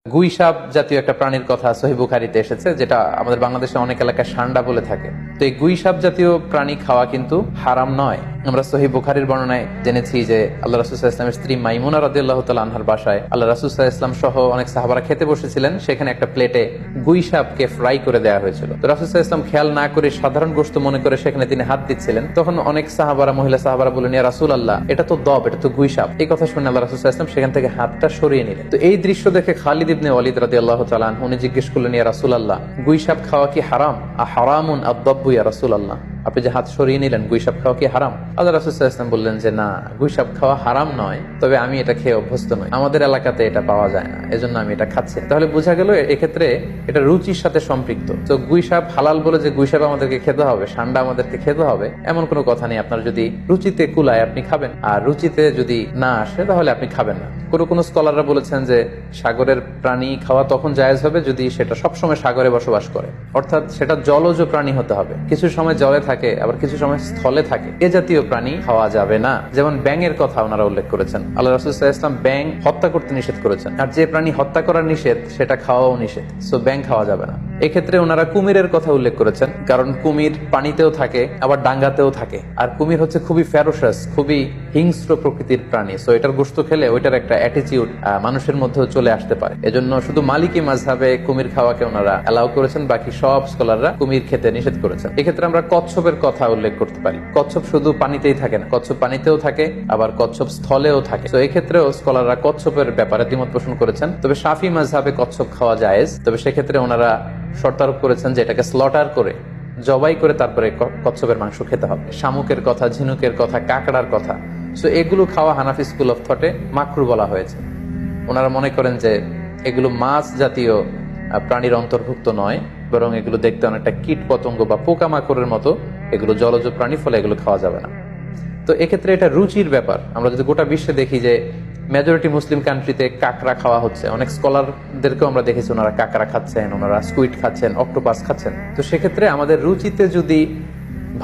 গুই সাপ জাতীয় একটা প্রাণীর কথা সহিহ বুখারীতে এসেছে, যেটা আমাদের বাংলাদেশে অনেক এলাকায় সান্ডা বলে থাকে। তো এই গুই সাপ জাতীয় প্রাণী খাওয়া কিন্তু হারাম নয়। আমরা সহিহ বুখারীর বর্ণনায় জেনেছি যে আল্লাহ রাসূল সাল্লাল্লাহু আলাইহি ওয়াসাল্লামের স্ত্রী মাইমুনা রাদিয়াল্লাহু তাআলা আনহার বাসায় আল্লাহ রাসূল সাল্লাল্লাহু আলাইহি ওয়াসাল্লাম সহ অনেক সাহাবারা খেতে বসেছিলেন। সেখানে একটা প্লেটে গুই সাপকে ফ্রাই করে দেওয়া হয়েছিল। তো রাসূল সাল্লাল্লাহু আলাইহি ওয়াসাল্লাম খেয়াল না করে সাধারণ গোশত মনে করে সেখানে তিনি হাত দিচ্ছিলেন। তখন অনেক সাহাবারা, মহিলা সাহাবারা বললেন, ইয়া রাসূলুল্লাহ, এটা তো দব, এটা তো গুই সাপ। এই কথা শুনে আল্লাহ রাসূল সাল্লাল্লাহু আলাইহি ওয়াসাল্লাম সেখান থেকে হাতটা সরিয়ে নিলেন। তো এই দৃশ্য দেখে খালিদ ইবনে ওয়ালিদ রাদিয়াল্লাহু তাআলা আনহু উনি জিজ্ঞেস করলেন, ইয়া রাসূলুল্লাহ, গুই সাপ খাওয়া কি হারাম? হারামুন আদ-দাব্বু ইয়া রাসূলুল্লাহ, আপনি যে হাত সরিয়ে নিলেন, গুই সাপ খাওয়া কি হারাম? আল্লাহ রাসূল সাল্লাল্লাহু আলাইহি ওয়াসাল্লাম বললেন যে না, গুই সাপ খাওয়া হারাম নয়, তবে আমি এটা খেয়ে অভ্যস্ত নই, আমাদের এলাকাতে এটা পাওয়া যায় না, এজন্য আমি এটা খাচ্ছি। তাহলে বোঝা গেল এক্ষেত্রে এটা রুচির সাথে সম্পৃক্ত। তো গুই সাপ হালাল বলে যে গুই সাপ আমাদেরকে খেতে হবে, সান্ডা আমাদেরকে খেতে হবে, এমন কোনো কথা নেই। আপনার যদি রুচিতে কুলায় আপনি খাবেন, আর রুচিতে যদি না আসে তাহলে আপনি খাবেন না। কোনো স্কলাররা বলেছেন যে সাগরের প্রাণী খাওয়া তখন জায়েজ হবে যদি সেটা সবসময় সাগরে বসবাস করে, অর্থাৎ সেটা জলজ প্রাণী হতে হবে। কিছু সময় জলে থাকে, আবার কিছু সময় স্থলে থাকে, এ জাতীয় প্রাণী খাওয়া যাবে না। যেমন ব্যাঙের কথা ওনারা উল্লেখ করেছেন। আল্লাহ রাসূল সাল্লাল্লাহু আলাইহি ওয়াসাল্লাম ব্যাঙ হত্যা করতে নিষেধ করেছেন, আর যে প্রাণী হত্যা করা নিষেধ সেটা খাওয়াও নিষেধ, সো ব্যাঙ খাওয়া যাবে না। এক্ষেত্রে ওনারা কুমিরের কথা উল্লেখ করেছেন, কারণ কুমির পানিতেও থাকে আবার ডাঙ্গাতেও থাকে, আর কুমির হচ্ছে খুবই ফেরোসাস, খুবই হিংস্র প্রকৃতির প্রাণী। সো এটার গোশত খেলে ওইটার একটা অ্যাটিটিউড মানুষের মধ্যেও চলে আসতে পারে। এজন্য শুধু মালিকি মাযহাবে কুমির খাওয়াকে ওনারা অ্যালাউ করেছেন, বাকি সব স্কলাররা কুমির খেতে নিষেধ করেছেন। এক্ষেত্রে আমরা কচ্ছপের কথা উল্লেখ করতে পারি। কচ্ছপ শুধু পানিতেই থাকে না, কচ্ছপ পানিতেও থাকে, আবার কচ্ছপ স্থলেও থাকে। তো এক্ষেত্রেও স্কলাররা কচ্ছপের ব্যাপারে দ্বিমত পোষণ করেছেন। তবে শাফি মাযহাবে কচ্ছপ খাওয়া জায়েজ, তবে সেক্ষেত্রে ওনারা শর্ত আরোপ করেছেন যে এটাকে স্লটার করে, জবাই করে তারপরে কচ্ছপের মাংস খেতে হবে। শামুকের কথা, ঝিনুকের কথা, কাঁকড়ার কথা, সো এগুলো খাওয়া হানাফি স্কুল অফ থটে মাকরু বলা হয়েছে। ওনারা মনে করেন যে এগুলো মাছ জাতীয় প্রাণীর অন্তর্ভুক্ত নয়, বরং এগুলো দেখতে অনেকটা কীট পতঙ্গ বা পোকামাকড়ের মতো, এগুলো জলজ প্রাণী, ফলে এগুলো খাওয়া যাবে না। তো এক্ষেত্রে এটা রুচির ব্যাপার। আমরা যদি গোটা বিশ্বে দেখি যে মেজরিটি মুসলিম কান্ট্রিতে কাঁকড়া খাওয়া হচ্ছে, অনেক স্কলারদেরকেও আমরা দেখেছি ওনারা কাঁকড়া খাচ্ছেন, ওনারা স্কুইড খাচ্ছেন, অক্টোপাস খাচ্ছেন। তো সেক্ষেত্রে আমাদের রুচিতে যদি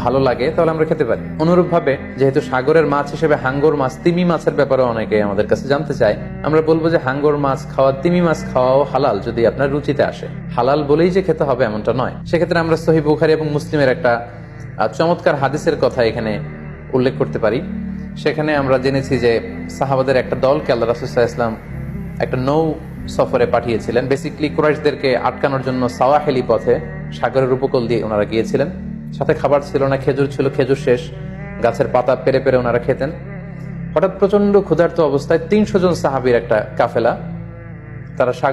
ভালো লাগে তাহলে আমরা খেতে পারি। অনুরূপভাবে যেহেতু সাগরের মাছ হিসেবে হাঙ্গর মাছ, তিমি মাছের ব্যাপারে অনেকে আমাদের কাছে জানতে চায়, আমরা বলবো যে হাঙ্গর মাছ খাওয়া, তিমি মাছ খাওয়াও হালাল যদি আপনার রুচিতে আসে। হালাল বলেই যে খেতে হবে এমনটা নয়। সেক্ষেত্রে আমরা সহিহ বুখারী এবং মুসলিমের একটা চমৎকার হাদিসের কথা এখানে উল্লেখ করতে পারি। সেখানে আমরা জেনেছি যে সাহাবাদের একটা দলকে আল্লাহ রাসূল সাল্লাল্লাহু আলাইহি ওয়াসাল্লাম একটা নৌ সফরে পাঠিয়েছিলেন। বেসিক্যালি কুরাইশদেরকে আটকানোর জন্য সাওয়াহিলি পথে, সাগরের উপকূল দিয়ে ওনারা গিয়েছিলেন। সাথে খাবার ছিল না, খেজুর ছিল, খেজুর শেষ, গাছের পাতা পেরে পেরে ওনারা খেতেন। হঠাৎ প্রচন্ড ক্ষুধার্ত অবস্থায় 300 জন সাহাবীর একটা কাফেলা, তারা সাগর